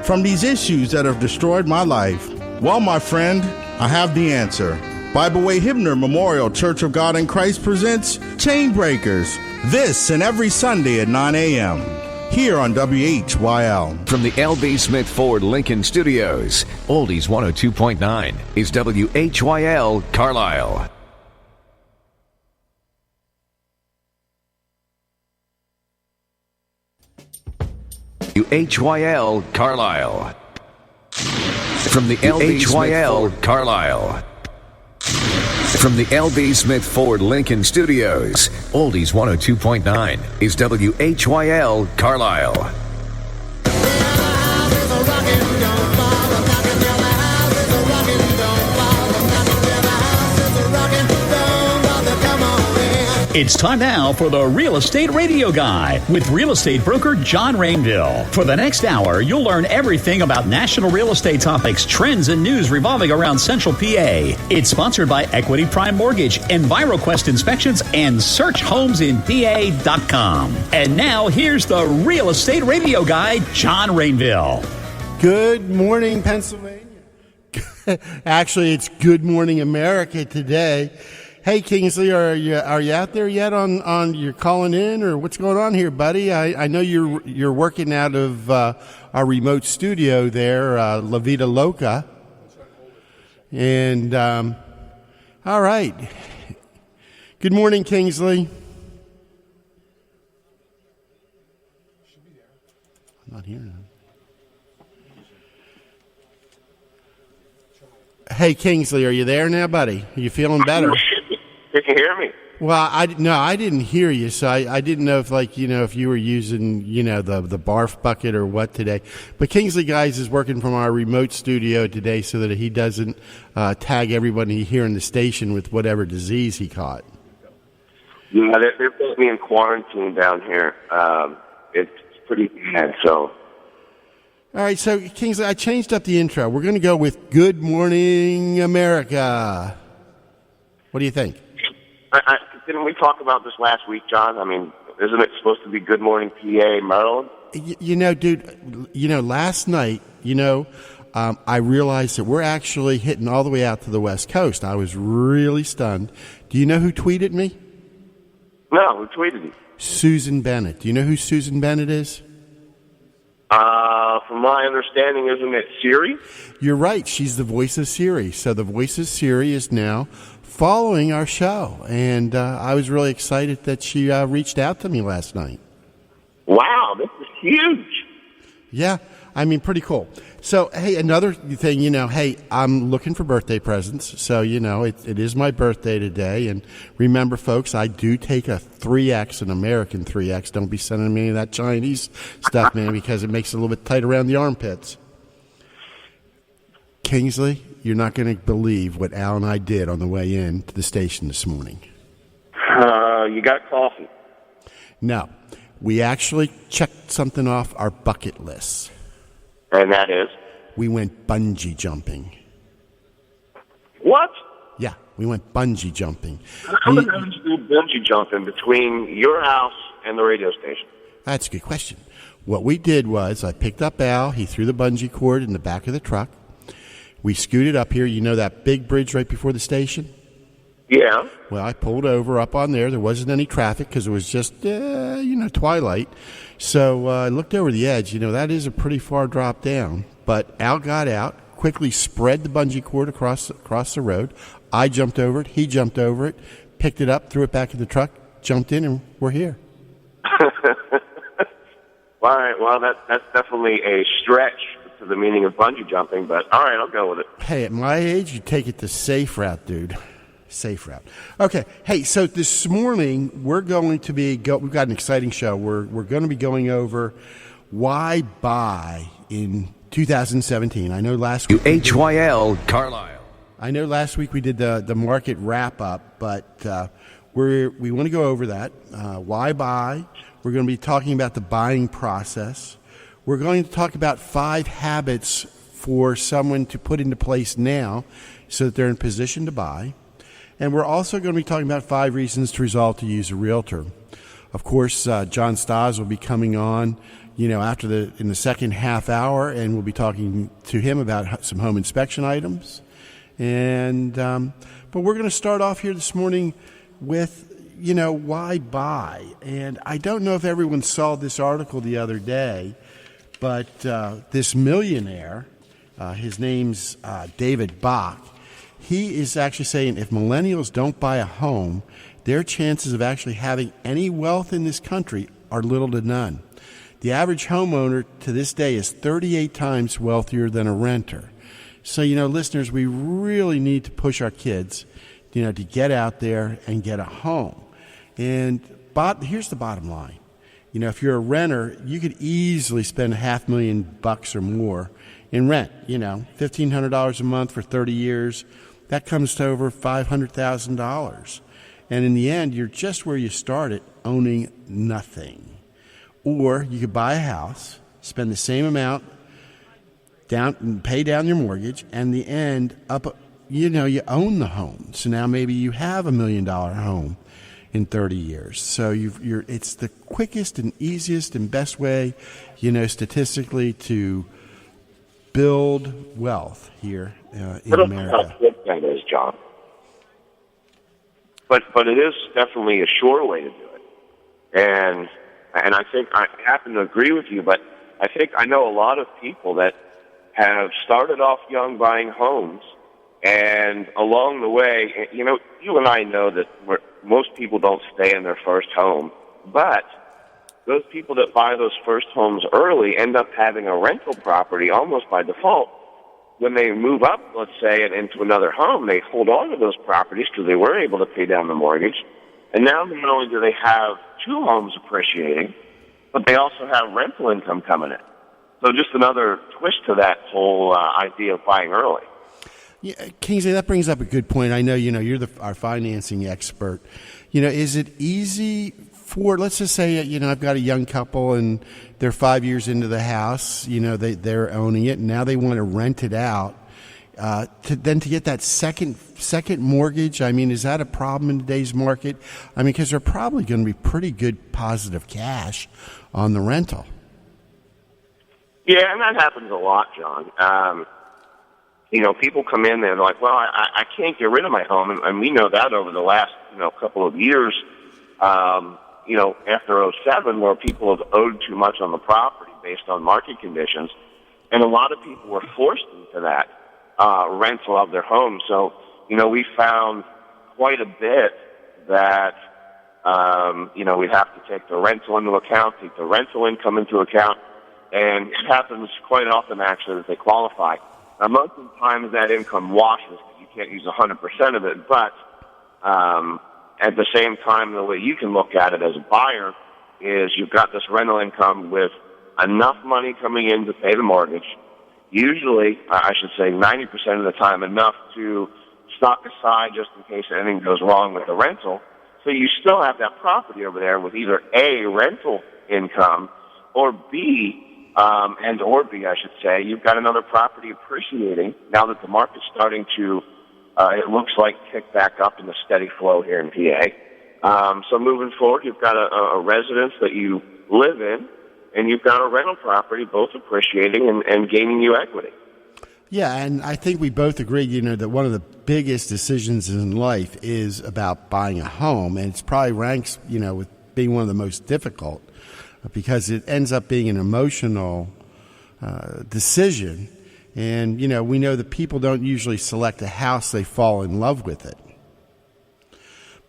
from these issues that have destroyed my life? Well, my friend, I have the answer. Bible Way Hibner Memorial Church of God in Christ presents Chain Breakers, this and every Sunday at 9 a.m. here on WHYL. From the L.B. Smith Ford Lincoln Studios, Oldies 102.9 is WHYL Carlisle. WHYL Carlisle. From the WHYL Carlisle. From the L.B. Smith Ford Lincoln Studios, Oldies 102.9 is WHYL Carlisle. It's time now for the Real Estate Radio Guy with real estate broker John Rainville. For the next hour, you'll learn everything about national real estate topics, trends, and news revolving around Central PA. It's sponsored by Equity Prime Mortgage, EnviroQuest Inspections, and SearchHomesInPA.com. And now, here's the Real Estate Radio Guy, John Rainville. Good morning, Pennsylvania. Actually, it's Good Morning America today. Hey, Kingsley, are you out there yet on you're calling in, or what's going on here, buddy? I know you're working out of our remote studio there, La Vida Loca. And all right. Good morning, Kingsley. I'm not here now. Hey, Kingsley, are you there now, buddy? Are you feeling better? Did you hear me? Well, I didn't hear you, so I didn't know if you were using, the barf bucket or what today. But Kingsley, guys, is working from our remote studio today so that he doesn't tag everybody here in the station with whatever disease he caught. Yeah, they're putting me in quarantine down here. It's pretty bad, so. All right, so, Kingsley, I changed up the intro. We're going to go with Good Morning America. What do you think? Didn't we talk about this last week, John? I mean, isn't it supposed to be Good Morning PA, Maryland? Dude, last night, I realized that we're actually hitting all the way out to the West Coast. I was really stunned. Do you know who tweeted me? No, who tweeted you? Susan Bennett. Do you know who Susan Bennett is? From my understanding, isn't it Siri? You're right. She's the voice of Siri. So the voice of Siri is now following our show. And I was really excited that she reached out to me last night. Wow, this is huge. Yeah, I mean, pretty cool. So, hey, another thing, hey, I'm looking for birthday presents. So, it is my birthday today. And remember, folks, I do take a 3X, an American 3X. Don't be sending me any of that Chinese stuff, man, because it makes it a little bit tight around the armpits. Kingsley, you're not going to believe what Al and I did on the way in to the station this morning. You got coffee? No. We actually checked something off our bucket list. And that is? We went bungee jumping. What? Yeah, we went bungee jumping. How the hell did you do bungee jumping between your house and the radio station? That's a good question. What we did was I picked up Al. He threw the bungee cord in the back of the truck. We scooted up here. You know that big bridge right before the station? Yeah. Well, I pulled over up on there. There wasn't any traffic because it was just, twilight. So I looked over the edge. That is a pretty far drop down. But Al got out, quickly spread the bungee cord across the road. I jumped over it. He jumped over it, picked it up, threw it back in the truck, jumped in, and we're here. All right. Well, that's definitely a stretch to the meaning of bungee jumping, but all right, I'll go with it. Hey, at my age, you take it the safe route, dude. Safe route. Okay. Hey, so this morning we're going to be we've got an exciting show. We're going to be going over why buy in 2017. I know last week HYL Carlisle. I know last week we did the market wrap up, but we want to go over that. Why buy? We're going to be talking about the buying process. We're going to talk about 5 habits for someone to put into place now so that they're in position to buy. And we're also going to be talking about 5 reasons to resolve to use a realtor. Of course, John Staz will be coming on, in the second half hour, and we'll be talking to him about some home inspection items. And but we're going to start off here this morning with, why buy? And I don't know if everyone saw this article the other day, but this millionaire, his name's David Bach, he is actually saying if millennials don't buy a home, their chances of actually having any wealth in this country are little to none. The average homeowner to this day is 38 times wealthier than a renter. So, listeners, we really need to push our kids, to get out there and get a home. And here's the bottom line. If you're a renter, you could easily spend $500,000 or more in rent. $1,500 a month for 30 years. That comes to over $500,000. And in the end, you're just where you started, owning nothing. Or you could buy a house, spend the same amount down, and pay down your mortgage, and in the end, you own the home. So now maybe you have $1 million home in 30 years. So it's the quickest and easiest and best way, statistically, to build wealth here in America. How good that is, John. But it is definitely a sure way to do it. And I think I happen to agree with you, but I think I know a lot of people that have started off young buying homes, and along the way, you and I know that most people don't stay in their first home, but those people that buy those first homes early end up having a rental property almost by default. When they move up, let's say, into another home, they hold on to those properties because they were able to pay down the mortgage. And now not only do they have two homes appreciating, but they also have rental income coming in. So just another twist to that whole idea of buying early. Yeah, Kingsley, that brings up a good point. I know, you're our financing expert. Is it easy for, let's just say, I've got a young couple and they're 5 years into the house, they're owning it, and now they want to rent it out. To get that second mortgage, is that a problem in today's market? Because they're probably going to be pretty good positive cash on the rental. Yeah, and that happens a lot, John. People come in there and they're like, well, I can't get rid of my home, and we know that over the last, couple of years, after 2007, where people have owed too much on the property based on market conditions, and a lot of people were forced into that rental of their home. So, we found quite a bit that, we'd have to take the rental into account, take the rental income into account, and it happens quite often, actually, that they qualify. Now, most of the time that income washes because you can't use 100% of it, but at the same time, the way you can look at it as a buyer is you've got this rental income with enough money coming in to pay the mortgage, usually, I should say 90% of the time, enough to stock aside just in case anything goes wrong with the rental. So you still have that property over there with either A, rental income, or B, I should say, you've got another property appreciating now that the market's starting to, it looks like, kick back up in the steady flow here in PA. So moving forward, you've got a residence that you live in, and you've got a rental property both appreciating and gaining you equity. Yeah, and I think we both agree, that one of the biggest decisions in life is about buying a home, and it's probably ranks, with being one of the most difficult because it ends up being an emotional decision. And, we know that people don't usually select a house, they fall in love with it.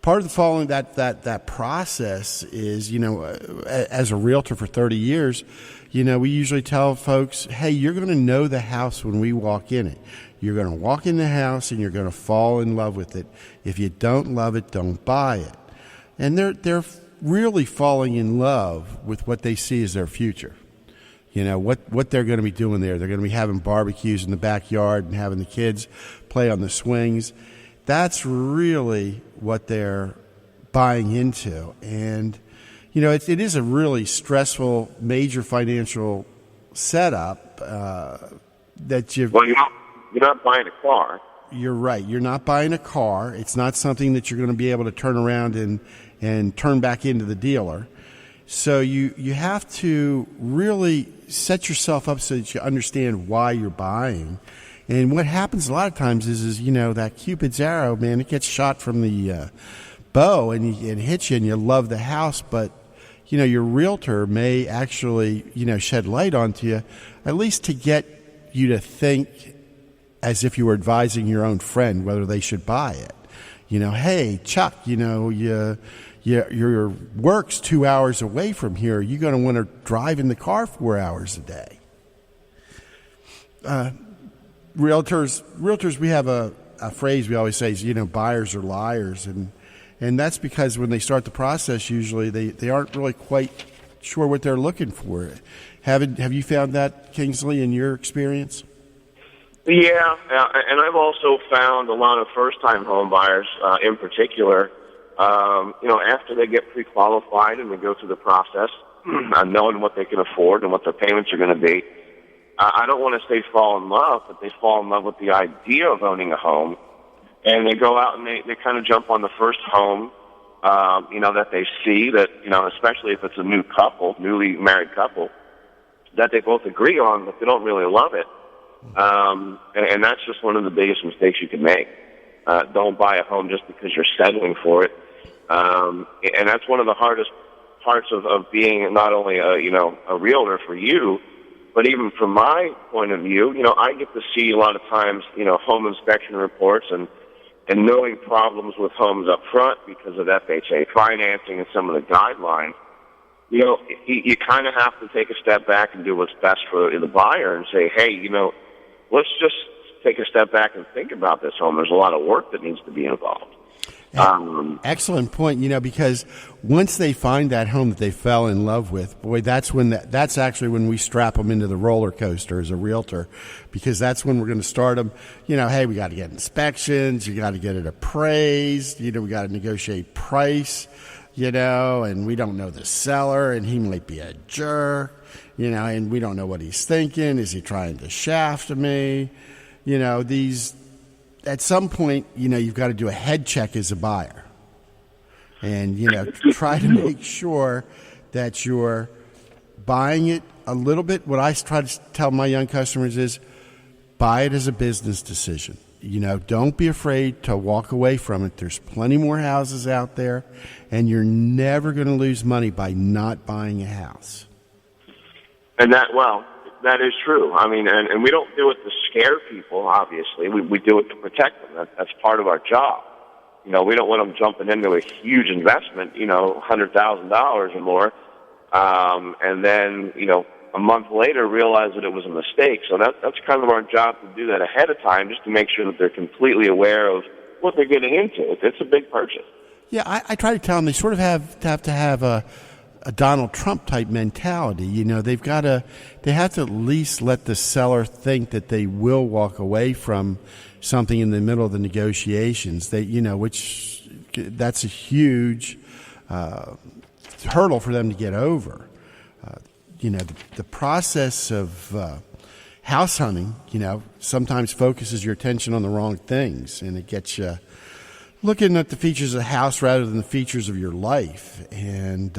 Part of the following that process is, as a realtor for 30 years, we usually tell folks, hey, you're going to know the house when we walk in it. You're going to walk in the house and you're going to fall in love with it. If you don't love it, don't buy it. And they're really falling in love with what they see as their future. What they're going to be doing there. They're going to be having barbecues in the backyard and having the kids play on the swings. That's really what they're buying into. And, it is a really stressful, major financial setup that you've... Well, you're not buying a car. You're right. You're not buying a car. It's not something that you're going to be able to turn around and turn back into the dealer. So you have to really set yourself up so that you understand why you're buying. And what happens a lot of times is that Cupid's arrow, man, it gets shot from the bow and it hits you and you love the house, but your realtor may actually, shed light onto you, at least to get you to think as if you were advising your own friend whether they should buy it. Hey, Chuck, your work's 2 hours away from here. You're going to want to drive in the car 4 hours a day. Realtors, we have a phrase we always say is, buyers are liars. And that's because when they start the process, usually they aren't really quite sure what they're looking for. Have you found that, Kingsley, in your experience? Yeah, and I've also found a lot of first-time home buyers, in particular, after they get pre-qualified and they go through the process, knowing what they can afford and what their payments are going to be, I don't want to say fall in love, but they fall in love with the idea of owning a home, and they go out and they kind of jump on the first home, that they see that, especially if it's a newly married couple, that they both agree on, but they don't really love it. And that's just one of the biggest mistakes you can make. Don't buy a home just because you're settling for it. And that's one of the hardest parts of being not only a realtor for you, but even from my point of view, I get to see a lot of times, home inspection reports and knowing problems with homes up front because of FHA financing and some of the guidelines. You kind of have to take a step back and do what's best for the buyer and say, hey, let's just take a step back and think about this home. There's a lot of work that needs to be involved. Excellent point, because once they find that home that they fell in love with, boy, that's actually when we strap them into the roller coaster as a realtor, because that's when we're going to start them, hey, we got to get inspections, you got to get it appraised, we got to negotiate price, and we don't know the seller, and he might be a jerk, and we don't know what he's thinking. Is he trying to shaft me? At some point, you've got to do a head check as a buyer and, try to make sure that you're buying it a little bit. What I try to tell my young customers is buy it as a business decision. Don't be afraid to walk away from it. There's plenty more houses out there, and you're never going to lose money by not buying a house. And that is true. I mean, and we don't do it to scare people, obviously. We do it to protect them. That's part of our job. We don't want them jumping into a huge investment, $100,000 or more, and then, a month later realize that it was a mistake. So that's kind of our job to do that ahead of time, just to make sure that they're completely aware of what they're getting into. It's a big purchase. Yeah, I try to tell them they sort of have to have a Donald Trump type mentality. They have to at least let the seller think that they will walk away from something in the middle of the negotiations. Which that's a huge hurdle for them to get over. The process of house hunting, sometimes focuses your attention on the wrong things, and it gets you looking at the features of the house rather than the features of your life. And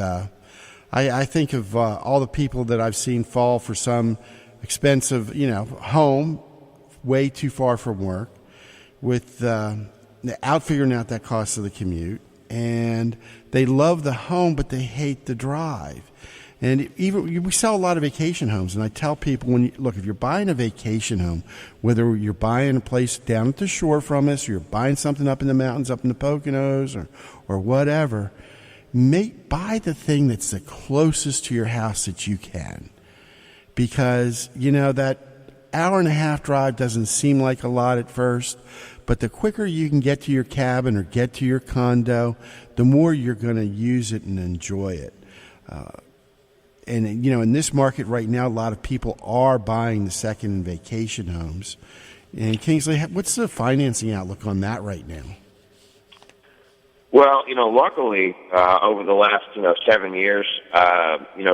I think of all the people that I've seen fall for some expensive, home way too far from work, with out figuring out that cost of the commute, and they love the home but they hate the drive. And we sell a lot of vacation homes, and I tell people, if you're buying a vacation home, whether you're buying a place down at the shore from us, or you're buying something up in the mountains, up in the Poconos, or whatever, buy the thing that's the closest to your house that you can. Because, that hour and a half drive doesn't seem like a lot at first, but the quicker you can get to your cabin or get to your condo, the more you're going to use it and enjoy it. And, in this market right now, a lot of people are buying the second and vacation homes. And Kingsley, what's the financing outlook on that right now? Well, luckily, over the last, 7 years,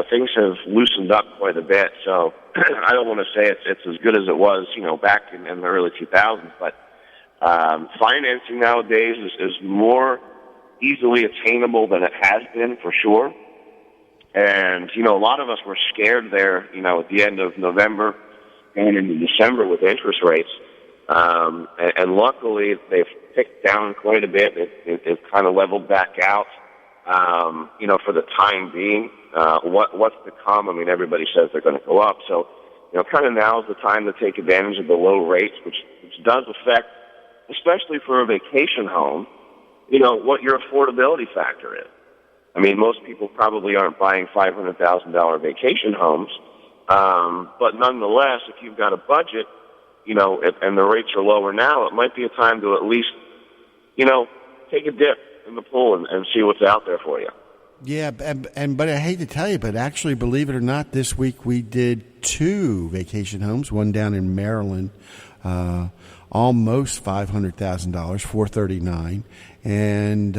things have loosened up quite a bit. So I don't want to say it's as good as it was, back in the early 2000s, but financing nowadays is more easily attainable than it has been, for sure. And, you know, a lot of us were scared there, you know, at the end of November and into December with interest rates. And luckily, they've picked down quite a bit. It's kind of leveled back out, you know, for the time being. What's to come? I mean, everybody says they're going to go up. So, you know, kind of now is the time to take advantage of the low rates, which does affect, especially for a vacation home, you know, what your affordability factor is. I mean, most people probably aren't buying $500,000 vacation homes, but nonetheless, if you've got a budget, you know, and the rates are lower now, it might be a time to at least, you know, take a dip in the pool and see what's out there for you. Yeah, but I hate to tell you, but actually, believe it or not, this week we did 2 vacation homes, one down in Maryland, almost $500,000, $439,000, and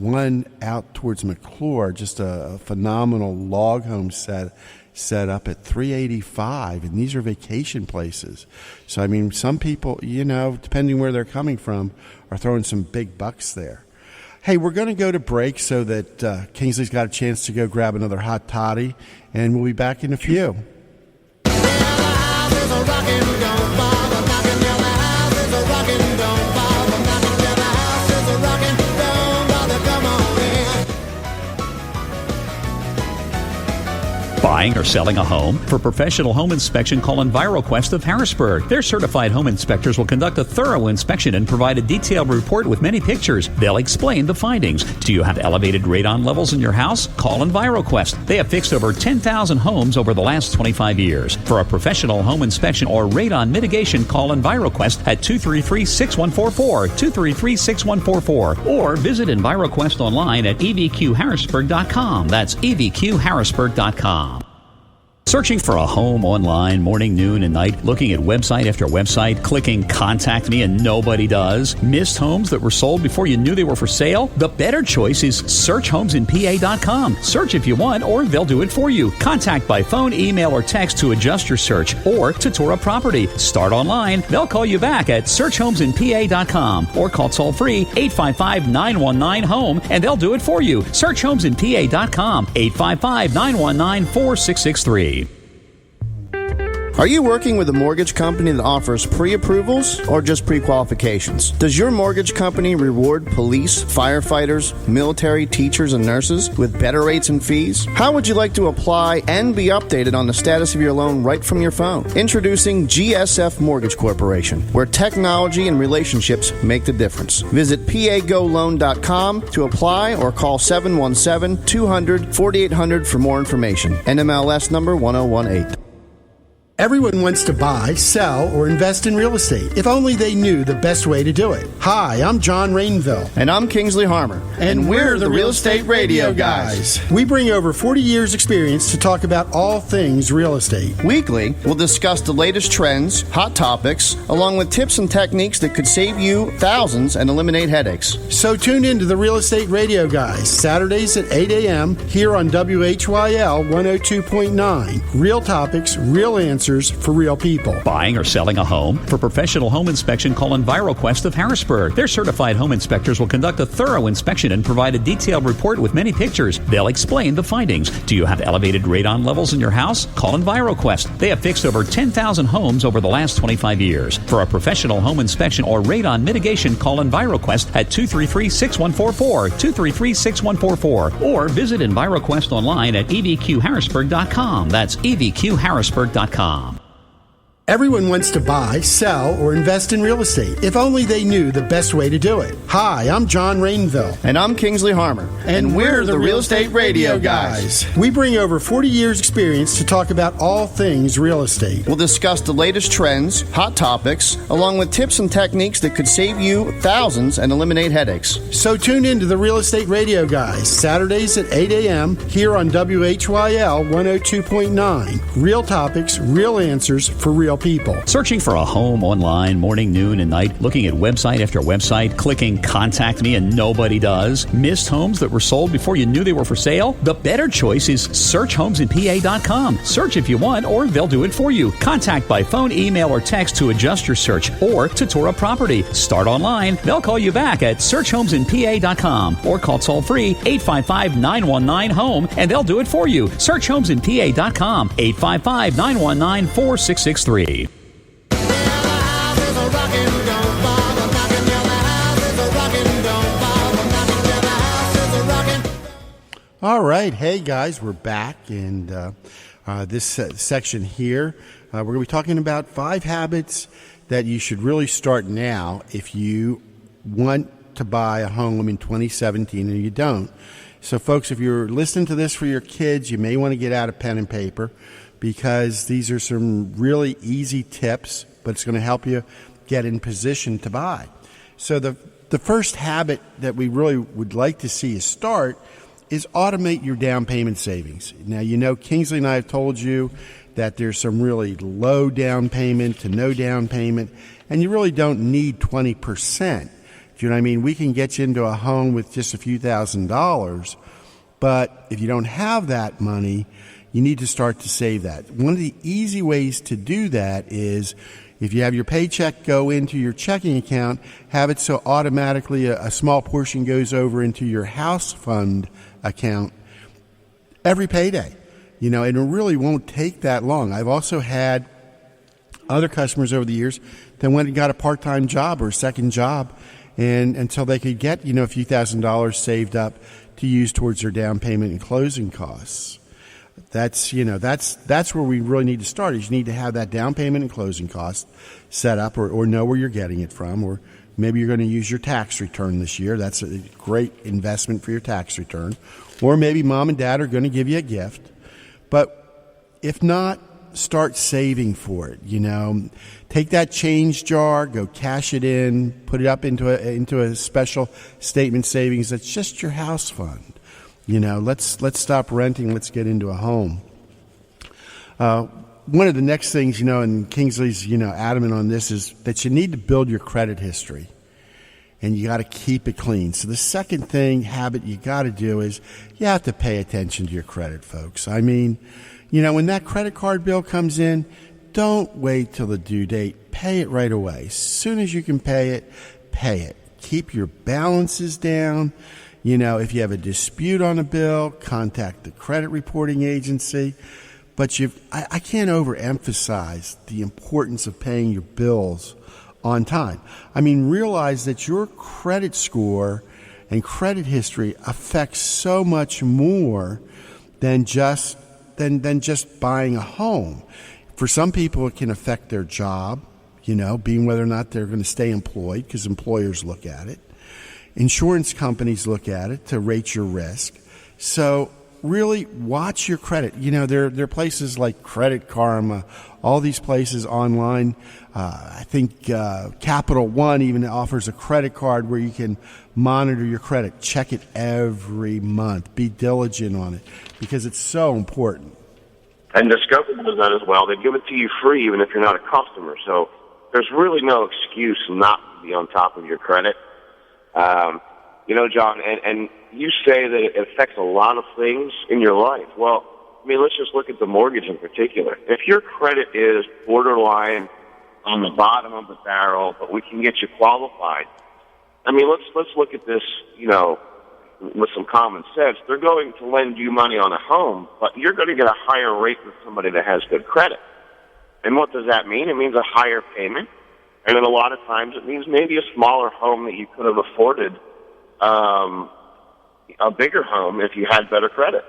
one out towards McClure, just a phenomenal log home set up at $385,000, and these are vacation places. So I mean, some people, you know, depending where they're coming from, are throwing some big bucks there. Hey, we're going to go to break so that Kingsley's got a chance to go grab another hot toddy, and we'll be back in a few. Buying or selling a home? For professional home inspection, call EnviroQuest of Harrisburg. Their certified home inspectors will conduct a thorough inspection and provide a detailed report with many pictures. They'll explain the findings. Do you have elevated radon levels in your house? Call EnviroQuest. They have fixed over 10,000 homes over the last 25 years. For a professional home inspection or radon mitigation, call EnviroQuest at 233-6144, 233-6144, or visit EnviroQuest online at evqharrisburg.com. That's evqharrisburg.com. Searching for a home online morning, noon, and night, looking at website after website, clicking contact me and nobody does? Missed homes that were sold before you knew they were for sale? The better choice is searchhomesinpa.com. Search if you want, or they'll do it for you. Contact by phone, email, or text to adjust your search, or to tour a property. Start online. They'll call you back at searchhomesinpa.com, or call toll-free 855-919-HOME, and they'll do it for you. Searchhomesinpa.com, 855-919-4663. Are you working with a mortgage company that offers pre-approvals or just pre-qualifications? Does your mortgage company reward police, firefighters, military, teachers, and nurses with better rates and fees? How would you like to apply and be updated on the status of your loan right from your phone? Introducing GSF Mortgage Corporation, where technology and relationships make the difference. Visit pagoloan.com to apply or call 717-200-4800 for more information. NMLS number 1018. Everyone wants to buy, sell, or invest in real estate. If only they knew the best way to do it. Hi, I'm John Rainville. And I'm Kingsley Harmer. And we're the Real Estate Radio Guys. We bring over 40 years' experience to talk about all things real estate. Weekly, we'll discuss the latest trends, hot topics, along with tips and techniques that could save you thousands and eliminate headaches. So tune in to the Real Estate Radio Guys, Saturdays at 8 a.m. here on WHYL 102.9. Real topics, real answers for real people. Buying or selling a home? For professional home inspection, call EnviroQuest of Harrisburg. Their certified home inspectors will conduct a thorough inspection and provide a detailed report with many pictures. They'll explain the findings. Do you have elevated radon levels in your house? Call EnviroQuest. They have fixed over 10,000 homes over the last 25 years. For a professional home inspection or radon mitigation, call EnviroQuest at 233-6144, 233-6144, or visit EnviroQuest online at evqharrisburg.com. That's evqharrisburg.com. Everyone wants to buy, sell, or invest in real estate. If only they knew the best way to do it. Hi, I'm John Rainville. And I'm Kingsley Harmer. And we're the Real Estate Radio Guys. We bring over 40 years' experience to talk about all things real estate. We'll discuss the latest trends, hot topics, along with tips and techniques that could save you thousands and eliminate headaches. So tune in to the Real Estate Radio Guys, Saturdays at 8 a.m. here on WHYL 102.9. Real topics, real answers for real real people. Searching for a home online morning, noon, and night, looking at website after website, clicking contact me and nobody does? Missed homes that were sold before you knew they were for sale? The better choice is searchhomesinpa.com. Search if you want, or they'll do it for you. Contact by phone, email, or text to adjust your search or to tour a property. Start online. They'll call you back at searchhomesinpa.com or call toll free 855-919-HOME and they'll do it for you. Searchhomesinpa.com 855-919-4663. All right. Hey, guys, we're back. And this section here, we're going to be talking about 5 habits that you should really start now if you want to buy a home in 2017 and you don't. So, folks, if you're listening to this for your kids, you may want to get out a pen and paper because these are some really easy tips, but it's going to help you get in position to buy. So the first habit that we really would like to see you start is automate your down payment savings. Now, you know, Kingsley and I have told you that there's some really low down payment to no down payment, and you really don't need 20%. Do you know what I mean? We can get you into a home with just a few $1,000s, but if you don't have that money, you need to start to save that. One of the easy ways to do that is if you have your paycheck go into your checking account, have it so automatically a small portion goes over into your house fund account every payday. You know, and it really won't take that long. I've also had other customers over the years that went and got a part-time job or a second job and until they could get, you know, a few $1,000s saved up to use towards their down payment and closing costs. That's where we really need to start is you need to have that down payment and closing cost set up or know where you're getting it from, or maybe you're going to use your tax return this year. That's a great investment for your tax return. Or maybe mom and dad are going to give you a gift. But if not, start saving for it. You know, take that change jar, go cash it in, put it up into a special statement savings that's just your house fund. You know, let's stop renting. Let's get into a home. One of the next things, you know, and Kingsley's, you know, adamant on this is that you need to build your credit history, and you got to keep it clean. So the second habit you got to do is you have to pay attention to your credit, folks. I mean, you know, when that credit card bill comes in, don't wait till the due date. Pay it right away. As soon as you can pay it, pay it. Keep your balances down. You know, if you have a dispute on a bill, contact the credit reporting agency. But I can't overemphasize the importance of paying your bills on time. I mean, realize that your credit score and credit history affects so much more than just buying a home. For some people, it can affect their job, you know, being whether or not they're going to stay employed, because employers look at it. Insurance companies look at it to rate your risk. So really watch your credit. You know, there are places like Credit Karma, all these places online. I think Capital One even offers a credit card where you can monitor your credit. Check it every month. Be diligent on it because it's so important. And Discovery does that as well. They give it to you free even if you're not a customer. So there's really no excuse not to be on top of your credit. You know, John, and you say that it affects a lot of things in your life. Well, I mean, let's just look at the mortgage in particular. If your credit is borderline on the bottom of the barrel, but we can get you qualified, I mean, let's look at this, you know, with some common sense. They're going to lend you money on a home, but you're going to get a higher rate than somebody that has good credit. And what does that mean? It means a higher payment. And then a lot of times it means maybe a smaller home that you could have afforded a bigger home if you had better credit.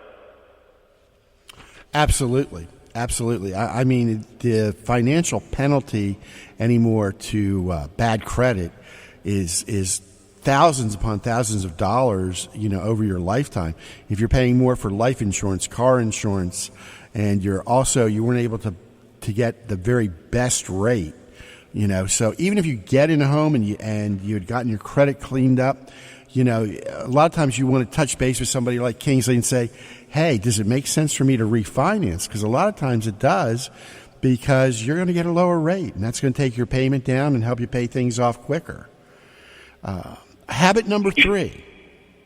Absolutely. Absolutely. I mean, the financial penalty anymore to bad credit is thousands upon thousands of dollars, you know, over your lifetime. If you're paying more for life insurance, car insurance, and you weren't able to get the very best rate, you know. So even if you get in a home and you had gotten your credit cleaned up, you know, a lot of times you want to touch base with somebody like Kingsley and say, hey, does it make sense for me to refinance? Because a lot of times it does. because you're going to get a lower rate, and that's going to take your payment down and help you pay things off quicker. Habit number 3.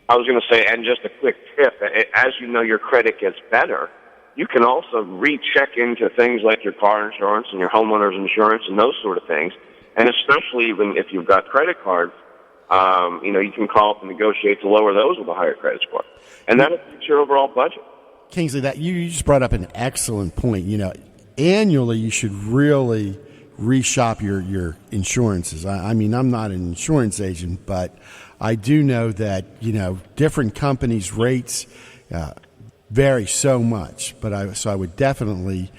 I was going to say, and just a quick tip, as you know your credit gets better, you can also recheck into things like your car insurance and your homeowner's insurance and those sort of things. And especially even if you've got credit cards, you can call up and negotiate to lower those with a higher credit score. And that affects your overall budget. Kingsley, that you just brought up an excellent point. Annually you should really reshop your insurances. I mean, I'm not an insurance agent, but I do know that, different companies' rates vary so much. But so I would definitely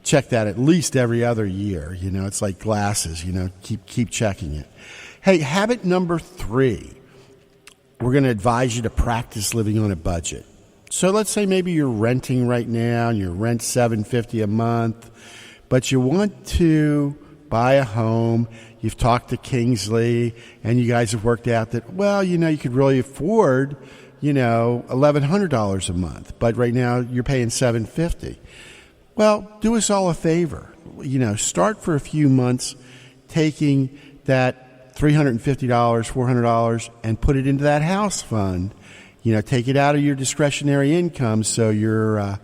check that at least every other year. It's like glasses, keep checking it. Hey, habit number 3, we're going to advise you to practice living on a budget. So let's say maybe you're renting right now and your rent's $750 a month, but you want to buy a home. You've talked to Kingsley and you guys have worked out that, you could really afford, $1,100 a month, but right now you're paying $750. Well, do us all a favor. Start for a few months taking that $350, $400 and put it into that house fund. Take it out of your discretionary income so you're,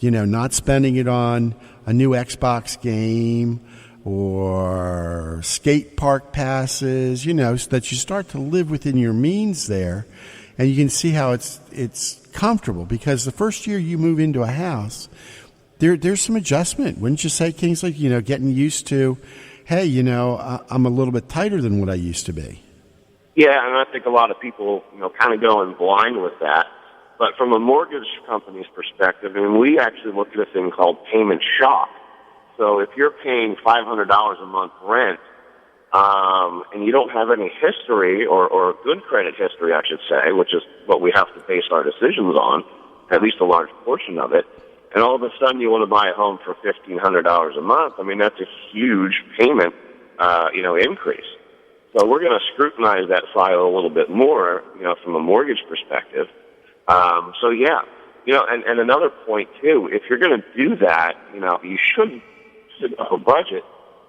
not spending it on a new Xbox game or skate park passes, so that you start to live within your means there. And you can see how it's comfortable, because the first year you move into a house, there's some adjustment. Wouldn't you say, Kingsley? Getting used to, hey, I'm a little bit tighter than what I used to be. Yeah, and I think a lot of people, kind of go in blind with that. But from a mortgage company's perspective, we actually look at a thing called payment shock. So if you're paying $500 a month rent, and you don't have any history or good credit history, I should say, which is what we have to base our decisions on, at least a large portion of it, and all of a sudden you want to buy a home for $1,500 a month, that's a huge payment, increase. So we're going to scrutinize that file a little bit more, from a mortgage perspective. And another point too, if you're going to do that, you shouldn't sit up a budget,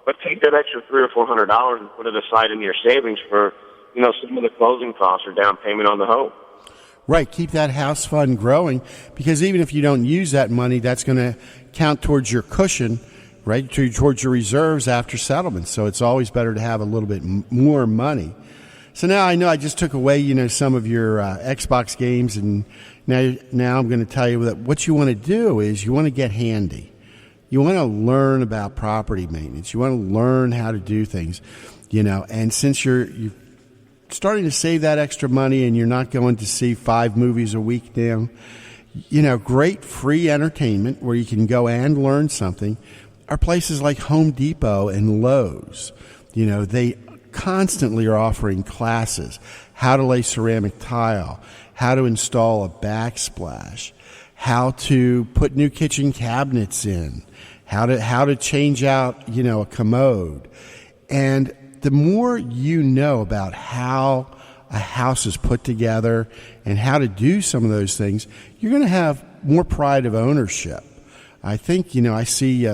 but take that extra $300 or $400 and put it aside in your savings for, some of the closing costs or down payment on the home. Right. Keep that house fund growing, because even if you don't use that money, that's going to count towards your cushion, right, towards your reserves after settlement. So it's always better to have a little bit more money. So now I know I just took away, some of your Xbox games, and now I'm going to tell you that what you want to do is you want to get handy. You want to learn about property maintenance. You want to learn how to do things, and since you're starting to save that extra money and you're not going to see 5 movies a week now, great free entertainment where you can go and learn something are places like Home Depot and Lowe's. They constantly are offering classes, how to lay ceramic tile, how to install a backsplash, how to put new kitchen cabinets in, how to change out, a commode. And the more you know about how a house is put together and how to do some of those things, you're going to have more pride of ownership. I think, I see,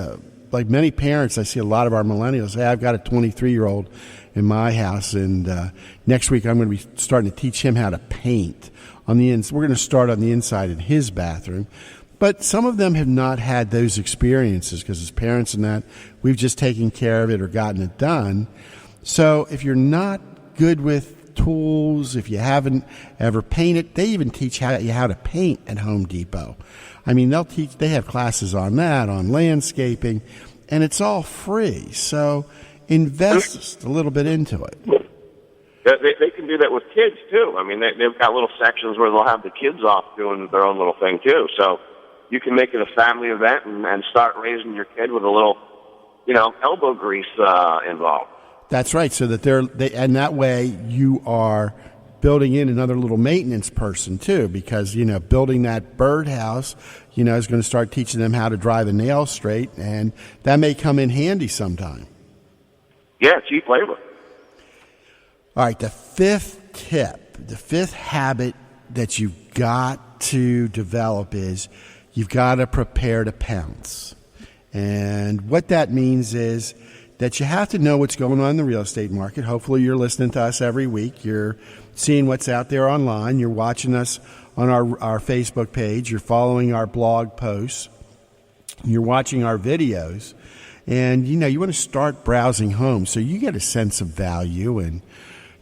like many parents, I see a lot of our millennials, hey, I've got a 23-year-old in my house, and next week I'm going to be starting to teach him how to paint on the ends. We're going to start on the inside in his bathroom. But some of them have not had those experiences because as parents and that, we've just taken care of it or gotten it done. So if you're not good with tools, if you haven't ever painted, they even teach you how to paint at Home Depot. I mean, they have classes on that, on landscaping, and it's all free. So invest just a little bit into it. They can do that with kids, too. I mean, they've got little sections where they'll have the kids off doing their own little thing, too. So you can make it a family event and start raising your kid with a little, elbow grease involved. That's right. So that and that way you are building in another little maintenance person too, because, building that birdhouse, is going to start teaching them how to drive a nail straight, and that may come in handy sometime. Yeah, cheap labor. All right. The 5th tip, the 5th habit that you've got to develop is you've got to prepare to pounce. And what that means is that you have to know what's going on in the real estate market. Hopefully you're listening to us every week. You're seeing what's out there online. You're watching us on our Facebook page. You're following our blog posts. You're watching our videos. And, you want to start browsing homes so you get a sense of value and,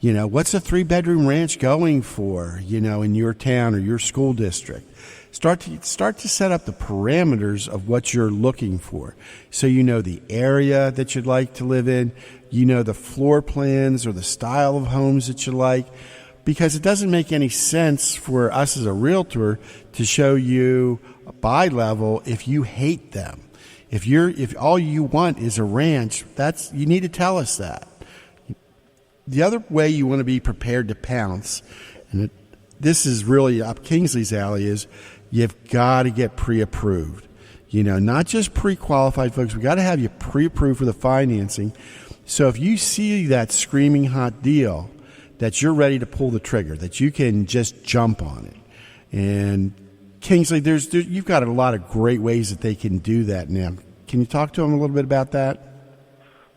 what's a 3-bedroom ranch going for, in your town or your school district. Start to set up the parameters of what you're looking for. So the area that you'd like to live in, the floor plans or the style of homes that you like, because it doesn't make any sense for us as a realtor to show you a buy level if you hate them. If all you want is a ranch, you need to tell us that. The other way you want to be prepared to pounce, and this is really up Kingsley's alley, is you've got to get pre-approved. Not just pre-qualified, folks. We got to have you pre-approved for the financing. So if you see that screaming hot deal, that you're ready to pull the trigger, that you can just jump on it. And Kingsley, you've got a lot of great ways that they can do that now. Can you talk to them a little bit about that?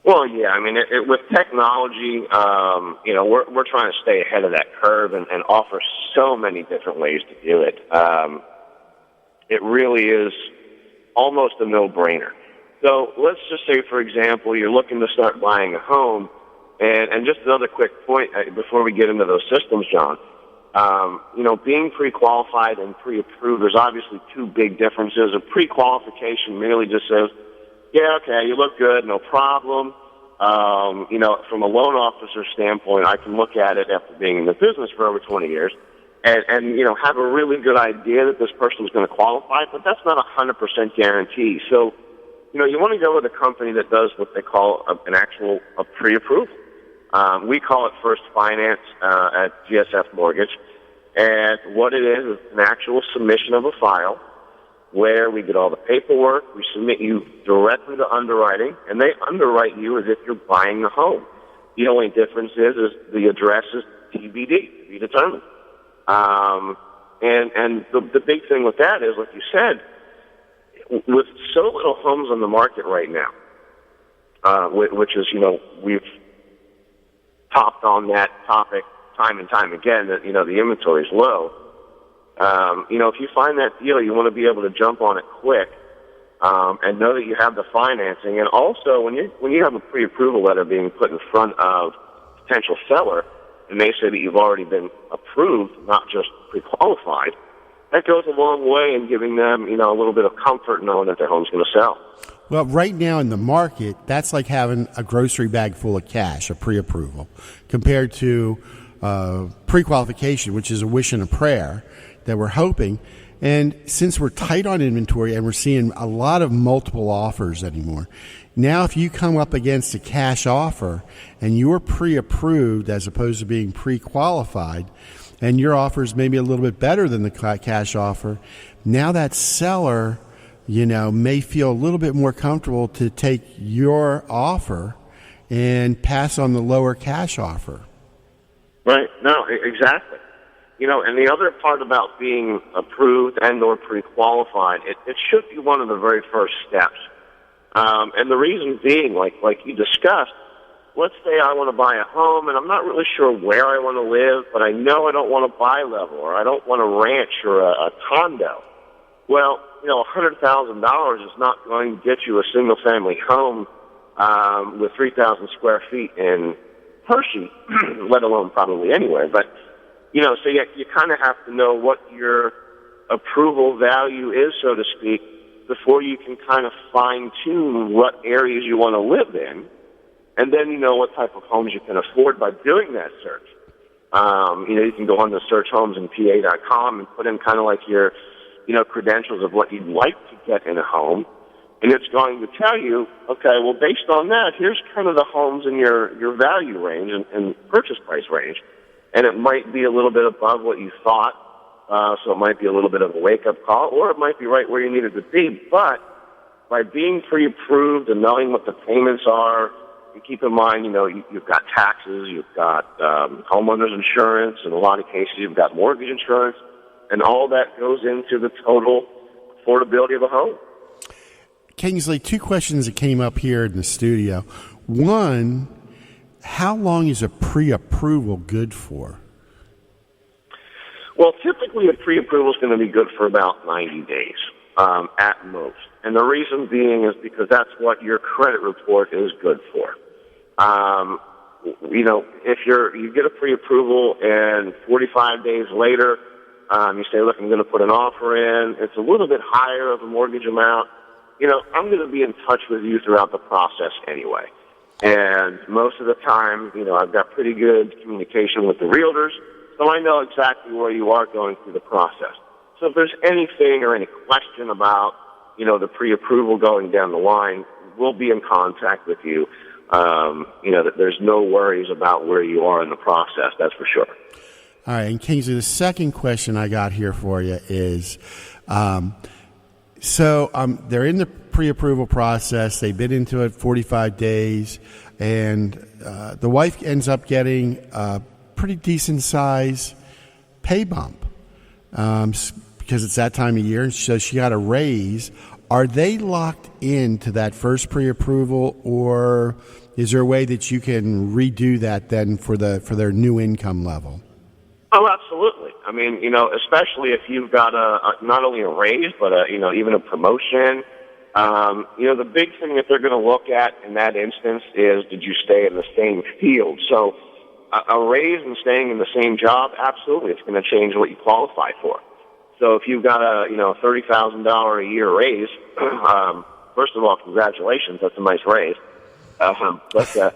Well, yeah. I mean, with technology, we're trying to stay ahead of that curve and offer so many different ways to do it. It really is almost a no-brainer. So let's just say, for example, you're looking to start buying a home, and just another quick point before we get into those systems, John. Being pre-qualified and pre-approved, there's obviously two big differences. A pre-qualification merely just says, yeah, okay, you look good, no problem. From a loan officer standpoint, I can look at it after being in the business for over 20 years and have a really good idea that this person's going to qualify, but that's not a 100% guarantee. So, you want to go with a company that does what they call a pre-approval. We call it First Finance at GSF Mortgage. And what it is an actual submission of a file where we get all the paperwork, we submit you directly to underwriting, and they underwrite you as if you're buying a home. The only difference is the address is TBD, to be determined. And the big thing with that is, like you said, with so little homes on the market right now, which is, we've topped on that topic time and time again, that, the inventory is low. If you find that deal, you want to be able to jump on it quick, and know that you have the financing. And also, when you have a pre-approval letter being put in front of a potential seller, and they say that you've already been approved, not just pre-qualified, that goes a long way in giving them, a little bit of comfort knowing that their home's going to sell. Well, right now in the market, that's like having a grocery bag full of cash, a pre-approval, compared to pre-qualification, which is a wish and a prayer that we're hoping. And since we're tight on inventory and we're seeing a lot of multiple offers anymore, now if you come up against a cash offer and you're pre-approved as opposed to being pre-qualified, and your offer is maybe a little bit better than the cash offer, now that seller, may feel a little bit more comfortable to take your offer and pass on the lower cash offer. Right. No, exactly. And the other part about being approved and or pre-qualified, it should be one of the very first steps. And the reason being, like you discussed, let's say I want to buy a home and I'm not really sure where I want to live, but I know I don't want a bi-level or I don't want a ranch or a condo. Well, $100,000 is not going to get you a single-family home with 3,000 square feet in Hershey, let alone probably anywhere. But, so you kind of have to know what your approval value is, so to speak, before you can kind of fine-tune what areas you want to live in. And then you know what type of homes you can afford by doing that search. You can go on to searchhomesinpa.com and put in kind of like your, credentials of what you'd like to get in a home. And it's going to tell you, okay, well, based on that, here's kind of the homes in your value range and purchase price range. And it might be a little bit above what you thought, so it might be a little bit of a wake-up call, or it might be right where you needed to be. But by being pre-approved and knowing what the payments are, and keep in mind, you've got taxes, you've got homeowners insurance, in a lot of cases you've got mortgage insurance, and all that goes into the total affordability of a home. Kingsley, two questions that came up here in the studio. One, how long is a pre-approval good for? Well, typically a pre-approval is going to be good for about 90 days at most. And the reason being is because that's what your credit report is good for. If you get a pre-approval and 45 days later you say, look, I'm going to put an offer in, it's a little bit higher of a mortgage amount, I'm going to be in touch with you throughout the process anyway. And most of the time, I've got pretty good communication with the realtors, so I know exactly where you are going through the process. So if there's anything or any question about, the pre-approval going down the line, we'll be in contact with you. That there's no worries about where you are in the process, that's for sure. All right, and Kingsley, the second question I got here for you is, they're in the pre-approval process. They've been into it 45 days, and the wife ends up getting a pretty decent size pay bump because it's that time of year, and so she got a raise. Are they locked into that first pre-approval, or is there a way that you can redo that then for their new income level? Oh, absolutely. I mean, especially if you've got not only a raise, but even a promotion. The big thing that they're going to look at in that instance is, did you stay in the same field? So a raise and staying in the same job, absolutely, it's going to change what you qualify for. So if you've got a $30,000 a year raise, first of all, congratulations, that's a nice raise. But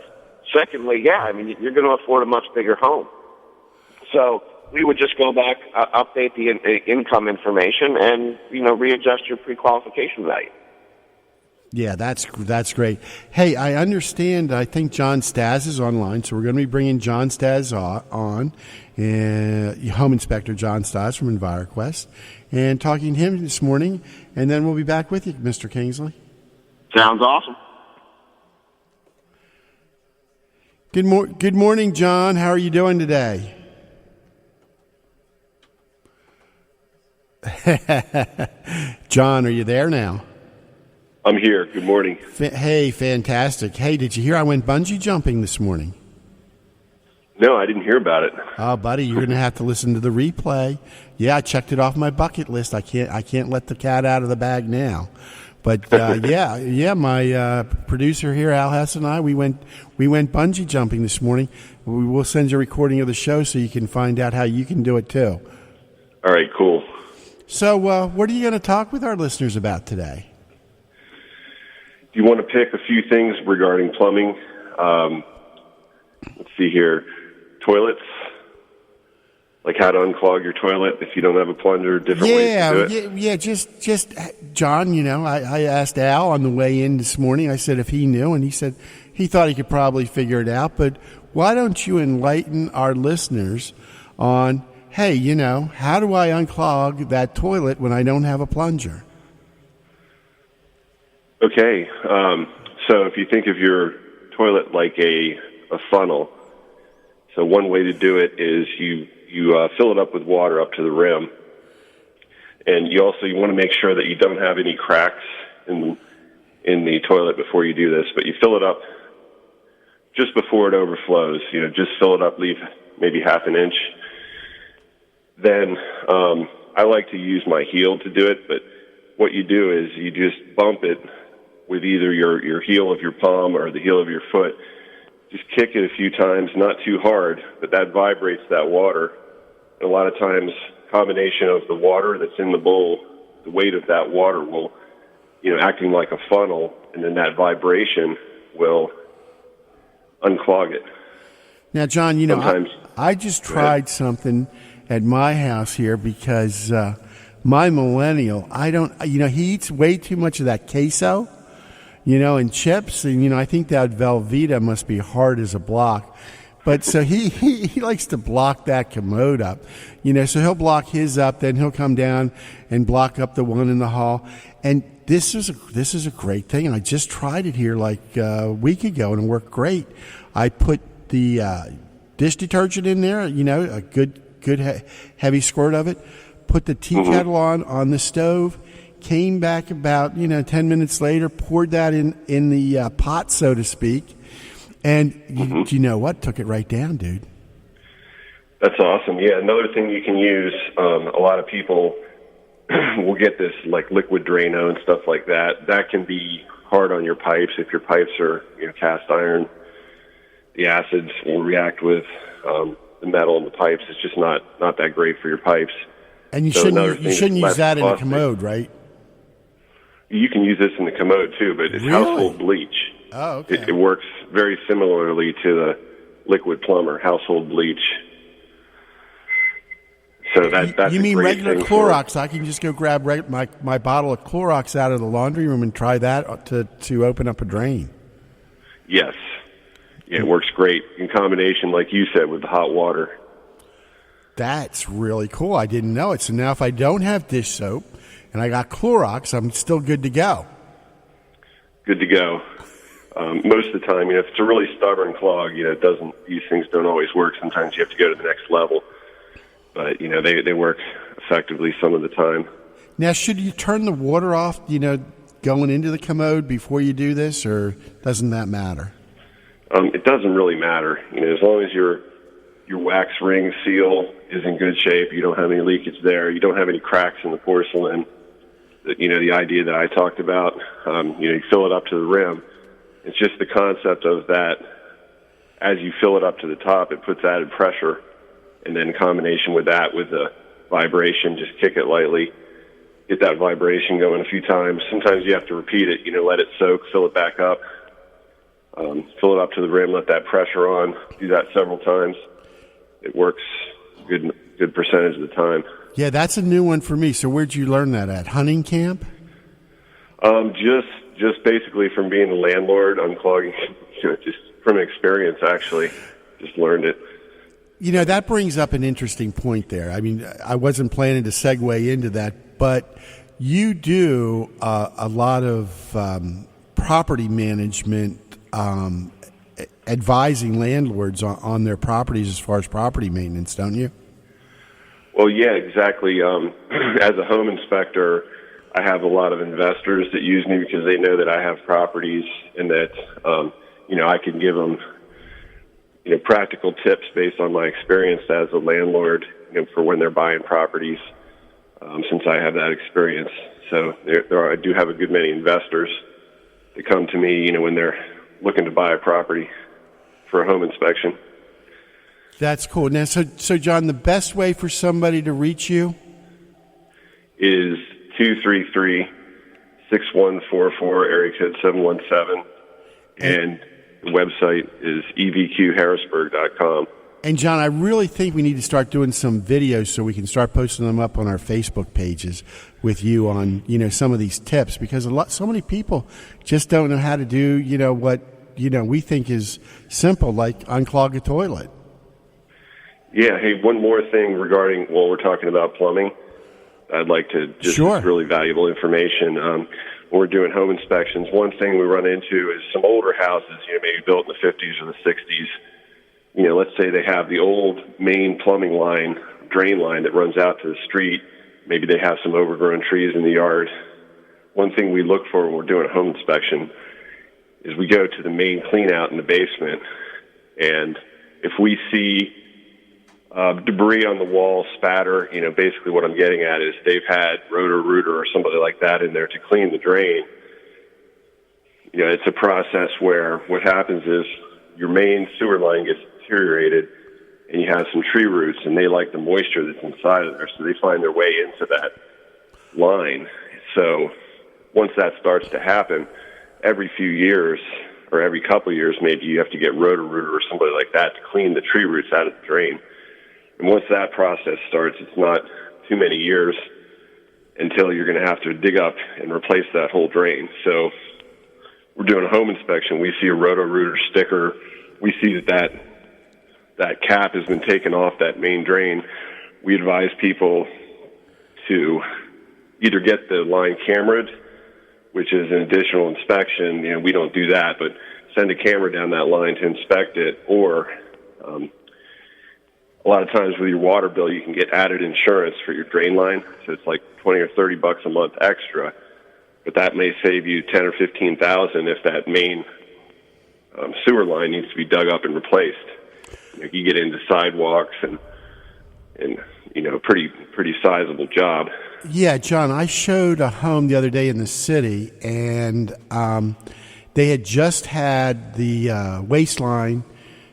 secondly, you're going to afford a much bigger home. So we would just go back, update the income information, and readjust your pre-qualification value. Yeah, that's great. Hey, I understand. I think John Staz is online, so we're going to be bringing John Staz on, Home Inspector John Staz from EnviroQuest, and talking to him this morning, and then we'll be back with you, Mr. Kingsley. Sounds awesome. Good morning, John. How are you doing today? John, are you there now? I'm here. Good morning. Hey, fantastic. Hey, did you hear I went bungee jumping this morning? No, I didn't hear about it. Oh, buddy, you're going to have to listen to the replay. Yeah, I checked it off my bucket list. I can't let the cat out of the bag now. But yeah, my producer here, Al Hess, and I, we went bungee jumping this morning. We will send you a recording of the show so you can find out how you can do it too. All right, cool. So, what are you going to talk with our listeners about today? Do you want to pick a few things regarding plumbing? Let's see here. Toilets, like how to unclog your toilet if you don't have a plunger, different ways to do it. Yeah, just John, I asked Al on the way in this morning, I said if he knew, and he said he thought he could probably figure it out, but why don't you enlighten our listeners on, hey, how do I unclog that toilet when I don't have a plunger? Okay, so if you think of your toilet like a funnel, so one way to do it is you fill it up with water up to the rim, and you want to make sure that you don't have any cracks in the toilet before you do this, but you fill it up just before it overflows. Just fill it up, leave maybe half an inch. Then I like to use my heel to do it, but what you do is you just bump it with either your heel of your palm or the heel of your foot. Just kick it a few times, not too hard, but that vibrates that water. And a lot of times, combination of the water that's in the bowl, the weight of that water will, acting like a funnel, and then that vibration will unclog it. Now, John, I just tried something at my house here because my millennial, he eats way too much of that queso, and chips, and, I think that Velveeta must be hard as a block. But so he likes to block that commode up, so he'll block his up, then he'll come down and block up the one in the hall. And this is a great thing. And I just tried it here like a week ago, and it worked great. I put the dish detergent in there, a good heavy squirt of it, put the tea kettle on the stove, came back about 10 minutes later, poured that in the pot, so to speak, and you know what? Took it right down, dude. That's awesome. Yeah, another thing you can use, a lot of people will get this like liquid Drano and stuff like that. That can be hard on your pipes. If your pipes are cast iron, the acids will react with the metal in the pipes. It's just not that great for your pipes. And you shouldn't use that in a commode, right? You can use this in the commode too, but it's household bleach. Oh, okay. It works very similarly to the liquid plumber, household bleach. So that's you mean a great regular thing Clorox? I can just go grab my bottle of Clorox out of the laundry room and try that to open up a drain. Yes. Yeah, it works great in combination, like you said, with the hot water. That's really cool. I didn't know it. So now if I don't have dish soap and I got Clorox, I'm still good to go. Good to go. Most of the time, if it's a really stubborn clog, these things don't always work. Sometimes you have to go to the next level. But, they work effectively some of the time. Now, should you turn the water off, going into the commode before you do this, or doesn't that matter? It doesn't really matter. As long as your wax ring seal is in good shape, you don't have any leakage there, you don't have any cracks in the porcelain, the idea that I talked about, you fill it up to the rim. It's just the concept of that as you fill it up to the top, it puts added pressure. And then in combination with that, with the vibration, just kick it lightly, get that vibration going a few times. Sometimes you have to repeat it, let it soak, fill it back up, fill it up to the rim, let that pressure on, do that several times. It works good percentage of the time. Yeah, that's a new one for me. So where'd you learn that at? Hunting camp? Just basically from being a landlord, unclogging, just from experience, actually, just learned it. That brings up an interesting point there. I mean, I wasn't planning to segue into that, but you do a lot of property management, advising landlords on their properties as far as property maintenance, don't you? Well, yeah, exactly. As a home inspector, I have a lot of investors that use me because they know that I have properties and that, I can give them practical tips based on my experience as a landlord, for when they're buying properties, since I have that experience. So I do have a good many investors that come to me, when they're looking to buy a property for a home inspection. That's cool. Now, so John, the best way for somebody to reach you is 233-6144, area code 717, and the website is evqharrisburg.com. And John, I really think we need to start doing some videos so we can start posting them up on our Facebook pages with you on, some of these tips, because so many people just don't know how to do, what, we think is simple, like unclog a toilet. Yeah. Hey, one more thing regarding, while we're talking about plumbing, I'd like to just really valuable information. When we're doing home inspections, one thing we run into is some older houses, maybe built in the 50s or the 60s. Let's say they have the old main plumbing line, drain line that runs out to the street. Maybe they have some overgrown trees in the yard. One thing we look for when we're doing a home inspection is we go to the main clean out in the basement, and if we see debris on the wall, spatter, basically what I'm getting at is they've had Roto-Rooter or somebody like that in there to clean the drain. It's a process where what happens is your main sewer line gets deteriorated and you have some tree roots, and they like the moisture that's inside of there, so they find their way into that line. So once that starts to happen, every few years or every couple of years, maybe you have to get Roto-Rooter or somebody like that to clean the tree roots out of the drain. And once that process starts, it's not too many years until you're going to have to dig up and replace that whole drain. So we're doing a home inspection. We see a Roto-Rooter sticker. We see that cap has been taken off that main drain. We advise people to either get the line cameraed, which is an additional inspection. We don't do that, but send a camera down that line to inspect it, or a lot of times with your water bill, you can get added insurance for your drain line. So it's like $20 or $30 a month extra, but that may save you $10,000 or $15,000 if that main sewer line needs to be dug up and replaced. You get into sidewalks and pretty sizable job. Yeah, John, I showed a home the other day in the city, and they had just had the waste line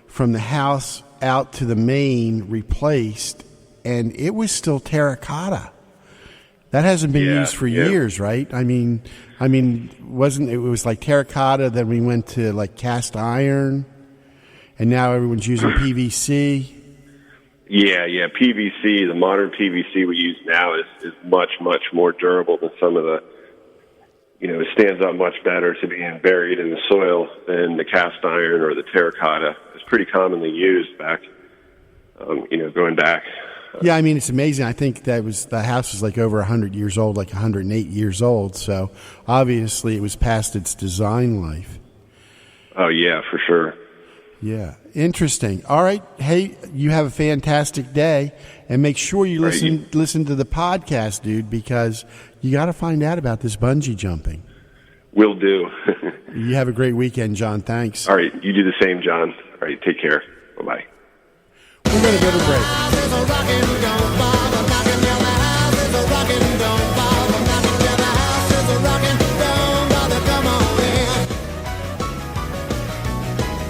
from the house out to the main replaced, and it was still terracotta. That hasn't been used for years, right? I mean, wasn't it was like terracotta, then we went to like cast iron, and now everyone's using PVC. Yeah, PVC, the modern PVC we use now is much, much more durable than some of the, it stands up much better to being buried in the soil than the cast iron or the terracotta. It's pretty commonly used back, going back. Yeah, I mean, it's amazing. I think the house was like over 100 years old, like 108 years old. So obviously it was past its design life. Oh, yeah, for sure. Yeah, interesting. All right. Hey, you have a fantastic day, and make sure you listen to the podcast, dude, because you got to find out about this bungee jumping. Will do. You have a great weekend, John. Thanks. All right, you do the same, John. All right, take care. Bye-bye. We're going to go to break.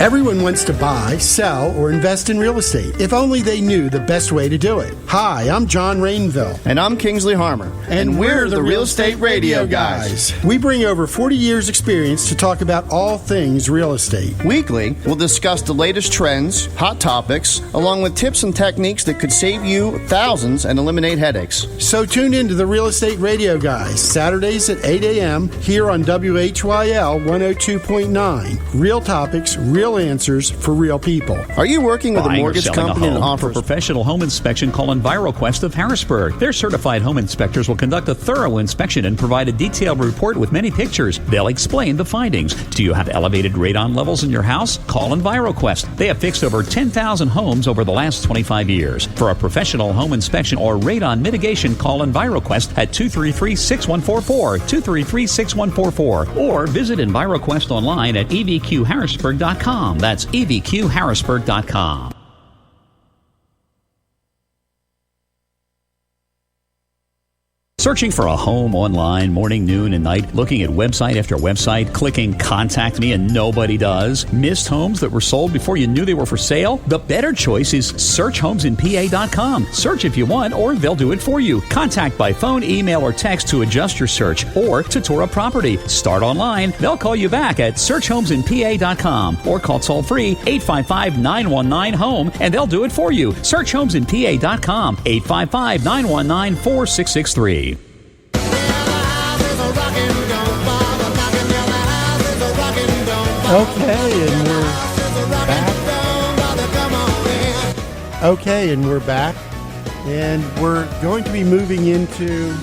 Everyone wants to buy, sell, or invest in real estate. If only they knew the best way to do it. Hi, I'm John Rainville. And I'm Kingsley Harmer. And we're the Real Estate Radio Guys. We bring over 40 years experience to talk about all things real estate. Weekly, we'll discuss the latest trends, hot topics, along with tips and techniques that could save you thousands and eliminate headaches. So tune in to the Real Estate Radio Guys, Saturdays at 8 a.m. here on WHYL 102.9. Real topics, real answers for real people. Are you working with a mortgage company that offers for professional home inspection? Call EnviroQuest of Harrisburg. Their certified home inspectors will conduct a thorough inspection and provide a detailed report with many pictures. They'll explain the findings. Do you have elevated radon levels in your house? Call EnviroQuest. They have fixed over 10,000 homes over the last 25 years. For a professional home inspection or radon mitigation, call EnviroQuest at 233-6144, 233-6144, or visit EnviroQuest online at evqharrisburg.com. That's evqharrisburg.com. Searching for a home online morning, noon, and night, looking at website after website, clicking contact me and nobody does? Missed homes that were sold before you knew they were for sale? The better choice is searchhomesinpa.com. Search if you want, or they'll do it for you. Contact by phone, email, or text to adjust your search or to tour a property. Start online. They'll call you back at searchhomesinpa.com or call toll-free 855-919-HOME and they'll do it for you. Searchhomesinpa.com, 855-919-4663. Okay, and we're back. And we're going to be moving into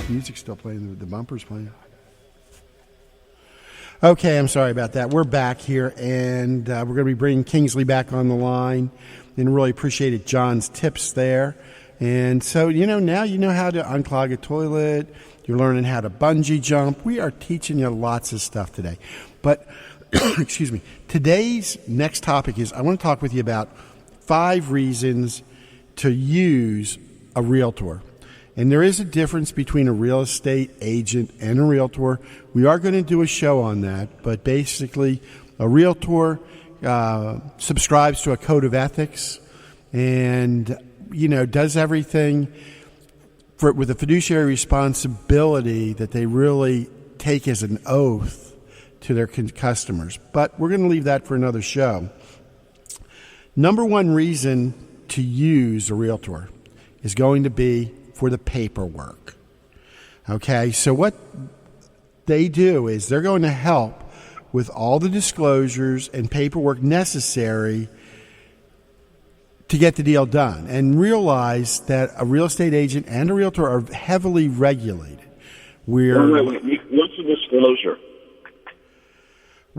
music's still playing, the bumper's playing. Okay, I'm sorry about that. We're back here, and we're going to be bringing Kingsley back on the line, and really appreciated John's tips there. And so, now you know how to unclog a toilet. You're learning how to bungee jump. We are teaching you lots of stuff today. But, excuse me, today's next topic is I want to talk with you about 5 reasons to use a realtor. And there is a difference between a real estate agent and a realtor. We are going to do a show on that, but basically a realtor subscribes to a code of ethics and, does everything with a fiduciary responsibility that they really take as an oath to their customers. But we're going to leave that for another show. Number one reason to use a realtor is going to be for the paperwork. Okay, so what they do is they're going to help with all the disclosures and paperwork necessary to get the deal done. And realize that a real estate agent and a realtor are heavily regulated. Wait. What's the disclosure?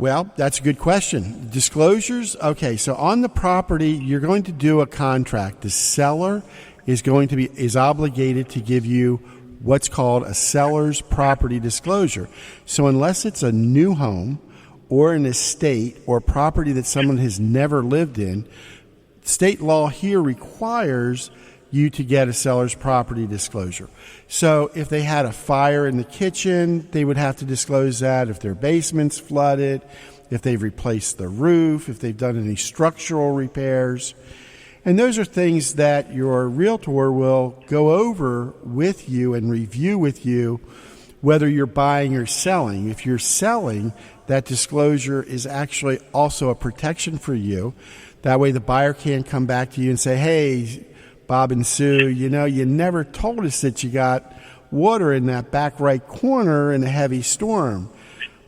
Well, that's a good question. Disclosures, okay, so on the property, you're going to do a contract. The seller is obligated to give you what's called a seller's property disclosure. So unless it's a new home or an estate or property that someone has never lived in, state law here requires you to get a seller's property disclosure. So if they had a fire in the kitchen, they would have to disclose that. If their basement's flooded, if they've replaced the roof, if they've done any structural repairs. And those are things that your realtor will go over with you and review with you, whether you're buying or selling. If you're selling, that disclosure is actually also a protection for you. That way the buyer can't come back to you and say, hey, Bob and Sue, you never told us that you got water in that back right corner in a heavy storm.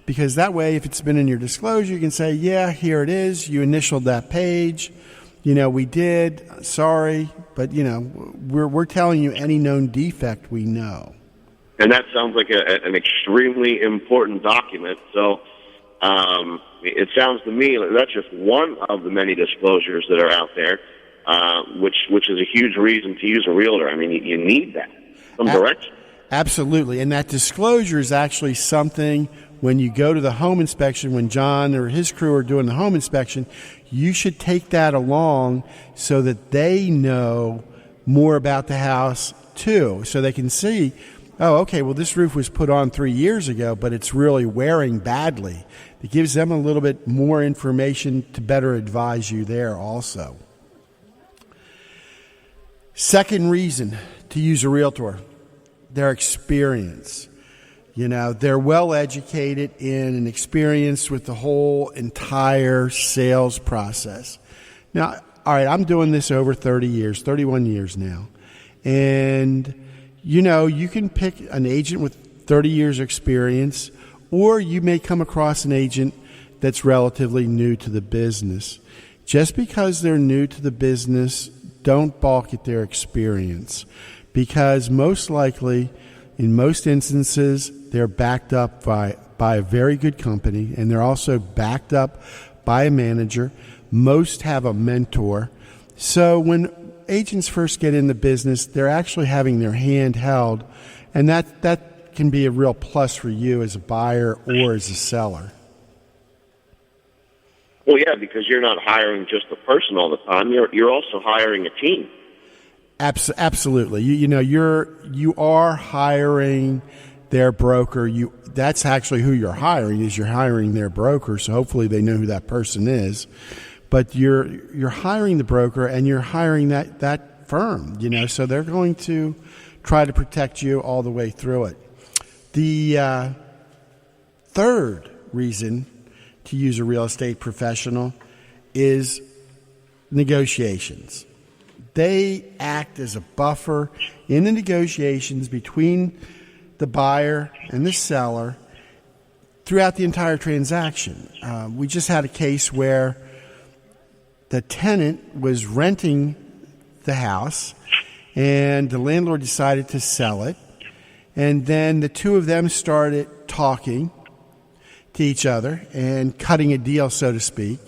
Because that way, if it's been in your disclosure, you can say, yeah, here it is. You initialed that page. We did. Sorry. But, we're telling you any known defect we know. And that sounds like an extremely important document. So it sounds to me like that's just one of the many disclosures that are out there. Which is a huge reason to use a realtor. I mean, you need that. Some direction. Absolutely. And that disclosure is actually something when you go to the home inspection, when John or his crew are doing the home inspection, you should take that along so that they know more about the house too. So they can see, oh, okay, well, this roof was put on 3 years ago, but it's really wearing badly. It gives them a little bit more information to better advise you there also. Second reason to use a realtor, their experience. They're well educated in and experienced with the whole entire sales process. Now, all right, I'm doing this over 31 years now. And, you can pick an agent with 30 years experience, or you may come across an agent that's relatively new to the business. Just because they're new to the business, don't balk at their experience, because most likely, in most instances, they're backed up by a very good company, and they're also backed up by a manager. Most have a mentor. So when agents first get in the business, they're actually having their hand held, and that can be a real plus for you as a buyer or as a seller. Well, yeah, because you're not hiring just a person all the time. You're also hiring a team. Absolutely. You are hiring their broker. That's actually who you're hiring. You're hiring their broker. So hopefully they know who that person is. But you're hiring the broker, and you're hiring that firm. So they're going to try to protect you all the way through it. The third reason to use a real estate professional is negotiations. They act as a buffer in the negotiations between the buyer and the seller throughout the entire transaction. We just had a case where the tenant was renting the house and the landlord decided to sell it. And then the two of them started talking to each other and cutting a deal, so to speak,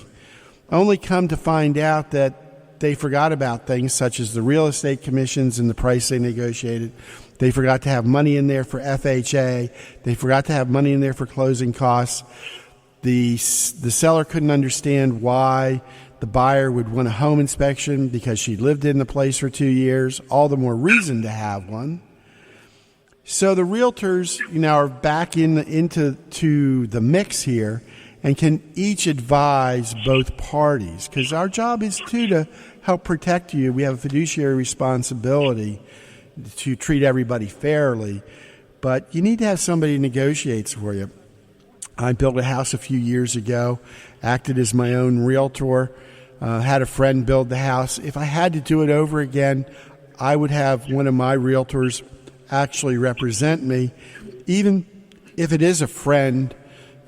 only come to find out that they forgot about things such as the real estate commissions and the price they negotiated. They forgot to have money in there for FHA. They forgot to have money in there for closing costs. The seller couldn't understand why the buyer would want a home inspection because she lived in the place for 2 years. All the more reason to have one. So the realtors, are back into the mix here and can each advise both parties, because our job is to help protect you. We have a fiduciary responsibility to treat everybody fairly, but you need to have somebody who negotiates for you. I built a house a few years ago, acted as my own realtor, had a friend build the house. If I had to do it over again, I would have one of my realtors actually represent me, even if it is a friend,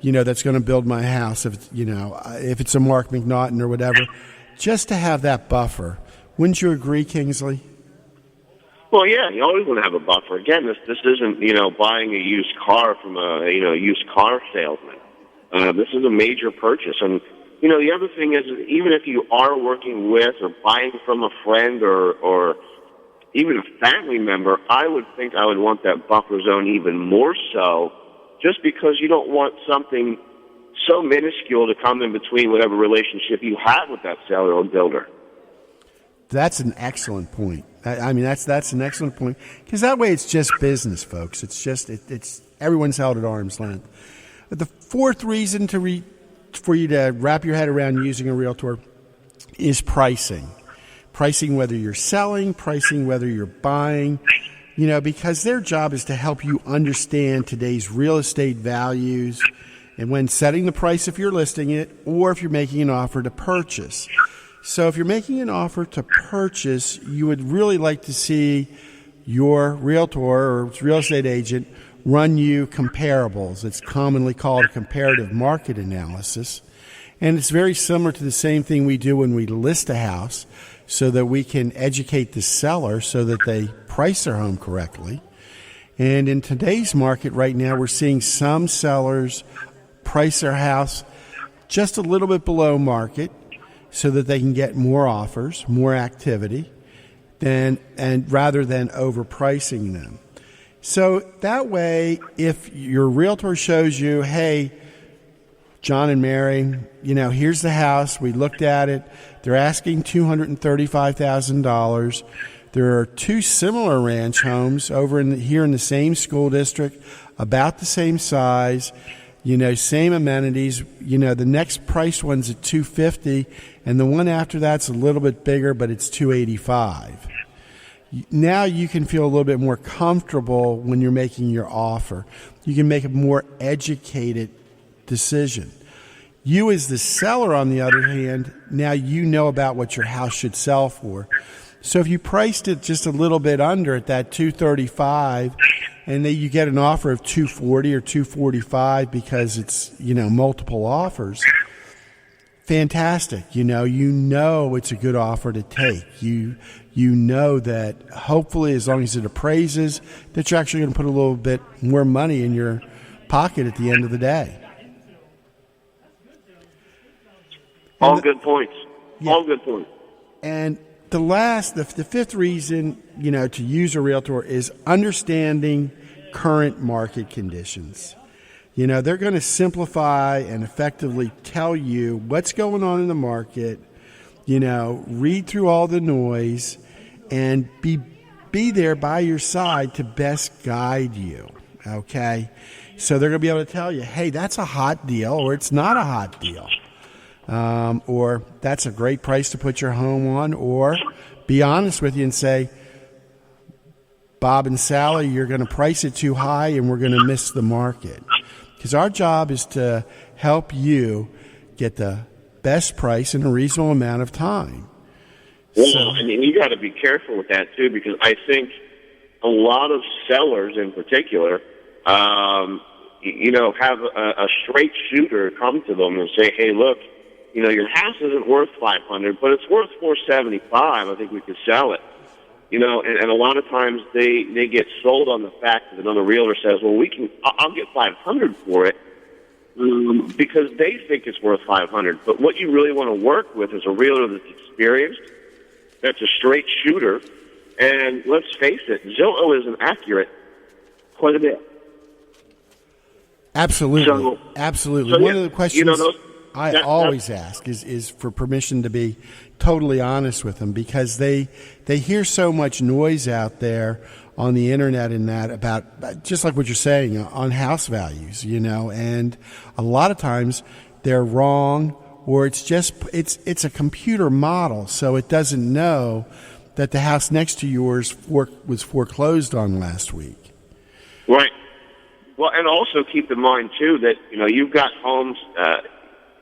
that's going to build my house. If it's a Mark McNaughton or whatever, just to have that buffer. Wouldn't you agree, Kingsley? Well, yeah, you always want to have a buffer. Again, this isn't buying a used car from a used car salesman. This is a major purchase. And, you know, the other thing is, even if you are working with or buying from a friend or even a family member, I would think I would want that buffer zone even more so, just because you don't want something so minuscule to come in between whatever relationship you have with that seller or builder. That's an excellent point. I mean, that's an excellent point, because that way it's just business, folks. It's just it's everyone's held at arm's length. But the fourth reason for you to wrap your head around using a realtor is pricing. Pricing whether you're selling, pricing whether you're buying, you know, because their job is to help you understand today's real estate values and when setting the price if you're listing it or if you're making an offer to purchase. So if you're making an offer to purchase, you would really like to see your realtor or real estate agent run you comparables. It's commonly called a comparative market analysis. And it's very similar to the same thing we do when we list a house, so that we can educate the seller so that they price their home correctly. And in today's market right now, we're seeing some sellers price their house just a little bit below market so that they can get more offers, more activity, rather than overpricing them. So that way, if your realtor shows you, hey, John and Mary, you know, here's the house. We looked at it. They're asking $235,000. There are two similar ranch homes over here in the same school district, about the same size, you know, same amenities. You know, the next price one's at $250,000, and the one after that's a little bit bigger, but it's $285,000. Now you can feel a little bit more comfortable when you're making your offer. You can make a more educated decision. You as the seller, on the other hand, now you know about what your house should sell for. So if you priced it just a little bit under at that $235,000, and then you get an offer of $240,000 or $245,000 because it's, you know, multiple offers, fantastic. You know it's a good offer to take. You know that hopefully, as long as it appraises, that you're actually going to put a little bit more money in your pocket at the end of the day. All good points. Yeah. All good points. And the fifth reason, you know, to use a realtor is understanding current market conditions. You know, they're going to simplify and effectively tell you what's going on in the market, you know, read through all the noise, and be there by your side to best guide you, okay? So they're going to be able to tell you, hey, that's a hot deal, or it's not a hot deal. Or that's a great price to put your home on, or be honest with you and say, Bob and Sally, you're going to price it too high and we're going to miss the market. Because our job is to help you get the best price in a reasonable amount of time. Well, and you got to be careful with that too, because I think a lot of sellers in particular, you know, have a straight shooter come to them and say, hey, look, you know, your house isn't worth $500, but it's worth $475. I think we could sell it. You know, and a lot of times they get sold on the fact that another realtor says, well, I'll get $500 for it, because they think it's worth $500. But what you really want to work with is a realtor that's experienced, that's a straight shooter, and let's face it, Zillow isn't accurate quite a bit. Absolutely. Absolutely. So, one of the questions, you know, I always ask is for permission to be totally honest with them, because they hear so much noise out there on the internet and that about, just like what you're saying, on house values, you know, and a lot of times they're wrong, or it's a computer model, so it doesn't know that the house next to yours was foreclosed on last week. Right. Well, and also keep in mind too that, you know, you've got homes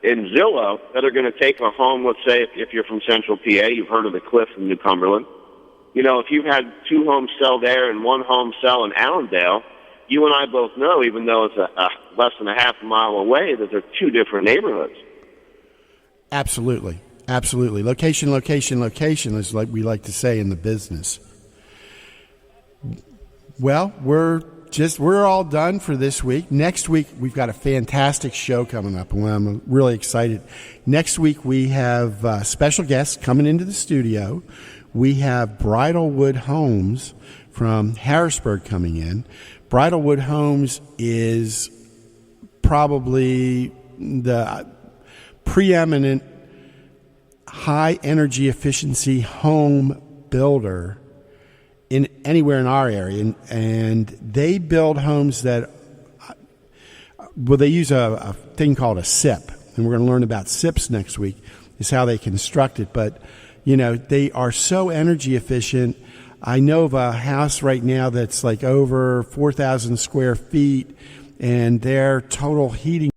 in Zillow that are going to take a home. Let's say if you're from Central PA, you've heard of the Cliff in New Cumberland. You know, if you've had two homes sell there and one home sell in Allendale, you and I both know, even though it's less than a half a mile away, that they're two different neighborhoods. Absolutely. Absolutely. Location, location, location is like we like to say in the business. Well, we're we're all done for this week. Next week, we've got a fantastic show coming up, and I'm really excited. Next week, we have special guests coming into the studio. We have Bridalwood Homes from Harrisburg coming in. Bridalwood Homes is probably the preeminent high energy efficiency home builder in anywhere in our area, and they build homes that, well, they use a thing called a SIP, and we're going to learn about SIPs next week, is how they construct it. But they are so energy efficient. I know of a house right now that's like over 4,000 square feet, and their total heating